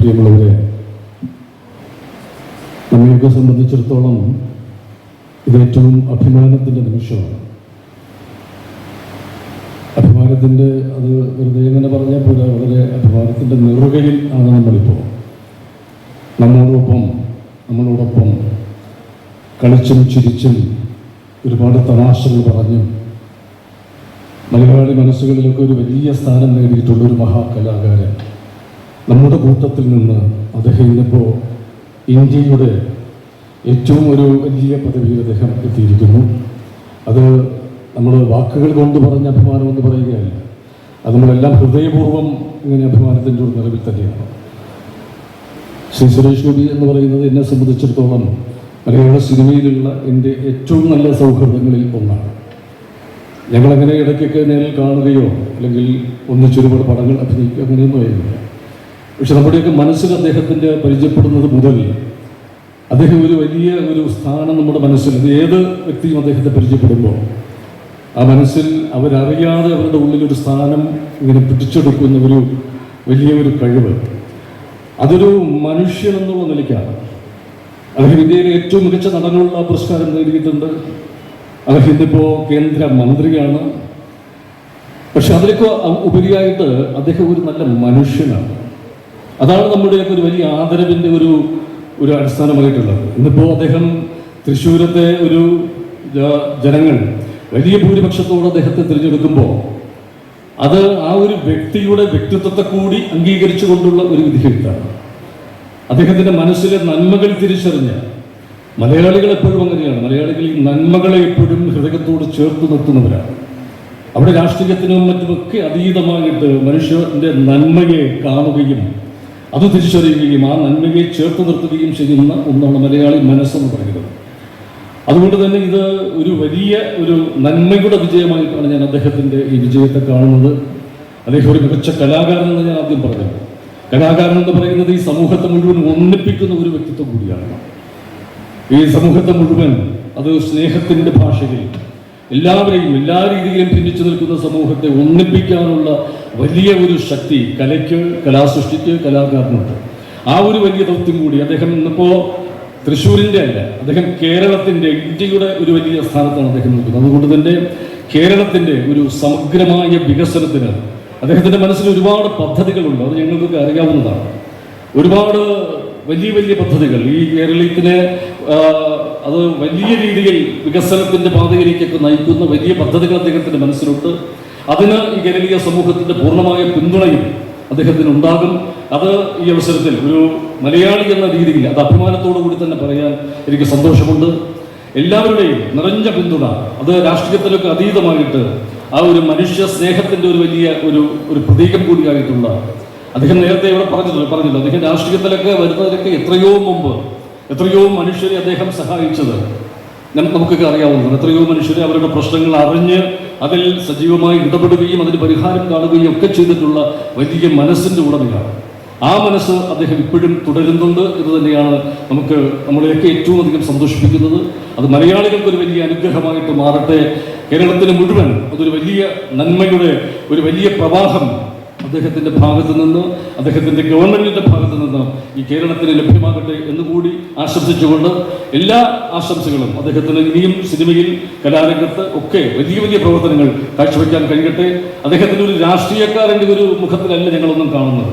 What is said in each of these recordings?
പ്രിയമുള്ളവരെ, നമ്മയൊക്കെ സംബന്ധിച്ചിടത്തോളം ഇത് ഏറ്റവും അഭിമാനത്തിൻ്റെ നിമിഷമാണ്. അഭിമാനത്തിൻ്റെ അത് വെറുതെ എങ്ങനെ പറഞ്ഞാൽ പോലെ വളരെ അഭിമാനത്തിൻ്റെ നെറുകയിൽ ആണ് നമ്മളിപ്പോൾ. നമ്മളോടൊപ്പം കളിച്ചും ചിരിച്ചും ഒരുപാട് തമാശകൾ പറഞ്ഞും മലയാളി മനസ്സുകളിലൊക്കെ ഒരു വലിയ സ്ഥാനം നേടിയിട്ടുള്ള ഒരു മഹാകലാകാരൻ നമ്മുടെ കൂട്ടത്തിൽ നിന്ന് അദ്ദേഹം ഇന്നിപ്പോൾ ഇന്ത്യയുടെ ഏറ്റവും ഒരു വലിയ പദവിയിൽ അദ്ദേഹം എത്തിയിരിക്കുന്നു. അത് നമ്മൾ വാക്കുകൾ കൊണ്ട് പറഞ്ഞ അഭിമാനം എന്ന് പറയുകയല്ല, അത് നമ്മളെല്ലാം ഹൃദയപൂർവ്വം ഇങ്ങനെ അഭിമാനത്തിൻ്റെ ഒരു നിലവിൽ തന്നെയാണ്. ശ്രീ സുരേഷ് ഗോപി എന്ന് പറയുന്നത് എന്നെ സംബന്ധിച്ചിടത്തോളം മലയാള സിനിമയിലുള്ള എൻ്റെ ഏറ്റവും നല്ല സൗഹൃദങ്ങളിൽ ഒന്നാണ്. ഞങ്ങളങ്ങനെ ഇടയ്ക്കൊക്കെ നേരിൽ കാണുകയോ അല്ലെങ്കിൽ ഒന്നിച്ചൊരുപാട് പടങ്ങൾ അഭിനയിക്കുക അങ്ങനെയൊന്നും ആയിരുന്നില്ല. പക്ഷെ നമ്മുടെയൊക്കെ മനസ്സിൽ അദ്ദേഹത്തിൻ്റെ പരിചയപ്പെടുന്നത് മുതൽ അദ്ദേഹം ഒരു വലിയ ഒരു സ്ഥാനം നമ്മുടെ മനസ്സിൽ, ഏത് വ്യക്തിയും അദ്ദേഹത്തെ പരിചയപ്പെടുമ്പോൾ ആ മനസ്സിൽ അവരറിയാതെ അവരുടെ ഉള്ളിലൊരു സ്ഥാനം ഇങ്ങനെ പിടിച്ചെടുക്കുന്ന ഒരു വലിയൊരു കഴിവ്, അതൊരു മനുഷ്യൻ എന്നുള്ള നിലയ്ക്കാണ്. അദ്ദേഹം ഇന്ത്യയിലെ ഏറ്റവും മികച്ച നടനുള്ള പുരസ്കാരം നേടിയിട്ടുണ്ട്. അദ്ദേഹം ഇന്നിപ്പോൾ കേന്ദ്ര മന്ത്രിയാണ്. പക്ഷെ അതിലൊക്കെ ഉപരിയായിട്ട് അദ്ദേഹം ഒരു നല്ല മനുഷ്യനാണ്. അതാണ് നമ്മുടെയൊക്കെ ഒരു വലിയ ആദരവിൻ്റെ ഒരു അടിസ്ഥാനമായിട്ടുള്ളത്. ഇന്നിപ്പോൾ അദ്ദേഹം തൃശ്ശൂരത്തെ ഒരു ജനങ്ങൾ വലിയ ഭൂരിപക്ഷത്തോടെ അദ്ദേഹത്തെ തിരഞ്ഞെടുക്കുമ്പോൾ അത് ആ ഒരു വ്യക്തിയുടെ വ്യക്തിത്വത്തെ കൂടി അംഗീകരിച്ചുകൊണ്ടുള്ള ഒരു വിധിയെഴുത്താണ്. അദ്ദേഹത്തിൻ്റെ മനസ്സിലെ നന്മകൾ തിരിച്ചറിഞ്ഞ മലയാളികൾ എപ്പോഴും അങ്ങനെയാണ്. മലയാളികൾ ഈ നന്മകളെ എപ്പോഴും ഹൃദയത്തോട് ചേർത്ത് നിർത്തുന്നവരാണ്. അവിടെ രാഷ്ട്രീയത്തിനും മറ്റുമൊക്കെ അതീതമായിട്ട് മനുഷ്യന്റെ നന്മയെ കാണുകയും അത് തിരിച്ചറിയുകയും ആ നന്മയെ ചേർത്ത് നിർത്തുകയും ചെയ്യുന്ന ഒന്നാണ് മലയാളി മനസ്സെന്ന് പറയുന്നത്. അതുകൊണ്ട് തന്നെ ഇത് ഒരു വലിയ ഒരു നന്മയുടെ വിജയമായിട്ടാണ് ഞാൻ അദ്ദേഹത്തിൻ്റെ ഈ വിജയത്തെ കാണുന്നത്. അദ്ദേഹം ഒരു മികച്ച കലാകാരൻ എന്ന് ഞാൻ ആദ്യം പറഞ്ഞത്. കലാകാരൻ എന്ന് പറയുന്നത് ഈ സമൂഹത്തെ മുഴുവൻ ഒന്നിപ്പിക്കുന്ന ഒരു വ്യക്തിത്വം കൂടിയാണ്. ഈ സമൂഹത്തെ മുഴുവൻ അത് സ്നേഹത്തിൻ്റെ ഭാഷയിൽ എല്ലാവരെയും എല്ലാ രീതിയിലും ഭിന്നിച്ചു നിൽക്കുന്ന സമൂഹത്തെ ഒന്നിപ്പിക്കാനുള്ള വലിയ ഒരു ശക്തി കലയ്ക്ക്, കലാസൃഷ്ടിക്ക്, കലാകാരനുണ്ട്. ആ ഒരു വലിയ ദൗത്യം കൂടി അദ്ദേഹം ഇന്നിപ്പോൾ തൃശ്ശൂരിൻ്റെ അല്ല, അദ്ദേഹം കേരളത്തിൻ്റെ, ഇന്ത്യയുടെ ഒരു വലിയ സ്ഥാനത്താണ് അദ്ദേഹം നിൽക്കുന്നത്. അതുകൊണ്ട് തന്നെ കേരളത്തിൻ്റെ ഒരു സമഗ്രമായ വികസനത്തിന് അദ്ദേഹത്തിൻ്റെ മനസ്സിൽ ഒരുപാട് പദ്ധതികളുണ്ട്. അത് ഞങ്ങൾക്കൊക്കെ അറിയാവുന്നതാണ്. ഒരുപാട് വലിയ വലിയ പദ്ധതികൾ ഈ കേരളത്തിനെ അത് വലിയ രീതിയിൽ വികസനത്തിൻ്റെ പാതയിലേക്കൊക്കെ നയിക്കുന്ന വലിയ പദ്ധതികൾ അദ്ദേഹത്തിൻ്റെ മനസ്സിലുണ്ട്. അതിന് ഈ കേരളീയ സമൂഹത്തിൻ്റെ പൂർണ്ണമായ പിന്തുണയും അദ്ദേഹത്തിന് ഉണ്ടാകും. അത് ഈ അവസരത്തിൽ ഒരു മലയാളി എന്ന രീതിയിൽ അത് അഭിമാനത്തോടു കൂടി തന്നെ പറയാൻ എനിക്ക് സന്തോഷമുണ്ട്. എല്ലാവരുടെയും നിറഞ്ഞ പിന്തുണ, അത് രാഷ്ട്രീയത്തിലൊക്കെ അതീതമായിട്ട് ആ ഒരു മനുഷ്യ സ്നേഹത്തിൻ്റെ ഒരു വലിയ ഒരു പ്രതീകം കൂടിയായിട്ടുള്ള അദ്ദേഹം നേരത്തെ ഇവിടെ പറഞ്ഞില്ല അദ്ദേഹം രാഷ്ട്രീയത്തിലൊക്കെ വരുന്നതിലൊക്കെ എത്രയോ മുമ്പ് എത്രയോ മനുഷ്യരെ അദ്ദേഹം സഹായിച്ചത് നമുക്കൊക്കെ അറിയാവുന്നതാണ്. എത്രയോ മനുഷ്യരെ അവരുടെ പ്രശ്നങ്ങൾ അറിഞ്ഞ് അതിൽ സജീവമായി ഇടപെടുകയും അതിന് പരിഹാരം കാണുകയും ഒക്കെ ചെയ്തിട്ടുള്ള വലിയ മനസ്സിൻ്റെ ഉടമയാണ്. ആ മനസ്സ് അദ്ദേഹം ഇപ്പോഴും തുടരുന്നുണ്ട് എന്ന് തന്നെയാണ് നമ്മളെയൊക്കെ ഏറ്റവും അധികം സന്തോഷിപ്പിക്കുന്നത്. അത് മലയാളികൾക്ക് ഒരു വലിയ അനുഗ്രഹമായിട്ട് മാറട്ടെ. കേരളത്തിന് മുഴുവൻ അതൊരു വലിയ നന്മയുടെ ഒരു വലിയ പ്രവാഹം അദ്ദേഹത്തിൻ്റെ ഭാഗത്ത് നിന്ന്, അദ്ദേഹത്തിൻ്റെ ഗവൺമെൻറ്റിൻ്റെ ഭാഗത്ത് നിന്ന് ഈ കേരളത്തിന് ലഭ്യമാകട്ടെ എന്നുകൂടി ആശംസിച്ചുകൊണ്ട് എല്ലാ ആശംസകളും അദ്ദേഹത്തിന് ഇനിയും സിനിമയിൽ, കലാരംഗത്ത് ഒക്കെ വലിയ വലിയ പ്രവർത്തനങ്ങൾ കാഴ്ചവെക്കാൻ കഴിയട്ടെ. അദ്ദേഹത്തിൻ്റെ ഒരു രാഷ്ട്രീയക്കാരൻ്റെ ഒരു മുഖത്തിലല്ല ഞങ്ങളൊന്നും കാണുന്നത്.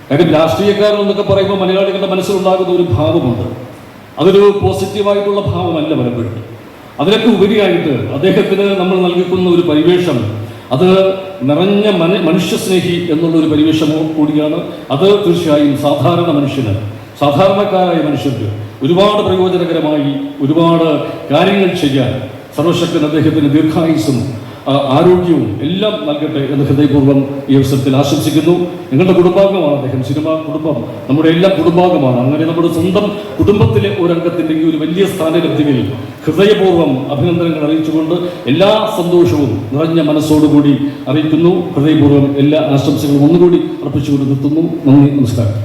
കാര്യം രാഷ്ട്രീയക്കാരൻ എന്നൊക്കെ പറയുമ്പോൾ മലയാളികളുടെ മനസ്സിലുണ്ടാകുന്ന ഒരു ഭാവമുണ്ട്. അതൊരു പോസിറ്റീവായിട്ടുള്ള ഭാവമല്ല പലപ്പോഴും. അതിനൊക്കെ ഉപരിയായിട്ട് അദ്ദേഹത്തിന് നമ്മൾ നൽകിക്കുന്ന ഒരു പരിവേഷം അത് നിറഞ്ഞ മനുഷ്യസ്നേഹി എന്നുള്ളൊരു പരിവേഷമോ കൂടിയാണ്. അത് തീർച്ചയായും സാധാരണക്കാരായ മനുഷ്യർക്ക് ഒരുപാട് പ്രയോജനകരമായി ഒരുപാട് കാര്യങ്ങൾ ചെയ്യാൻ സർവശക്തൻ അദ്ദേഹത്തിന് ദീർഘായുസ്സും ആരോഗ്യവും എല്ലാം നൽകട്ടെ എന്ന് ഹൃദയപൂർവ്വം ഈ അവസരത്തിൽ ആശംസിക്കുന്നു. നിങ്ങളുടെ കുടുംബാംഗമാണ് അദ്ദേഹം. സിനിമ കുടുംബം നമ്മുടെ എല്ലാം കുടുംബാംഗമാണ്. അങ്ങനെ നമ്മുടെ സ്വന്തം കുടുംബത്തിലെ ഒരംഗത്തിൻ്റെ ഈ ഒരു വലിയ സ്ഥാനലബ്ധിയിൽ ഹൃദയപൂർവ്വം അഭിനന്ദനങ്ങൾ അറിയിച്ചുകൊണ്ട് എല്ലാ സന്തോഷവും നിറഞ്ഞ മനസ്സോടുകൂടി അറിയിക്കുന്നു. ഹൃദയപൂർവ്വം എല്ലാ ആശംസകളും ഒന്നുകൂടി അർപ്പിച്ചുകൊണ്ട് നിർത്തുന്നു. നന്ദി, നമസ്കാരം.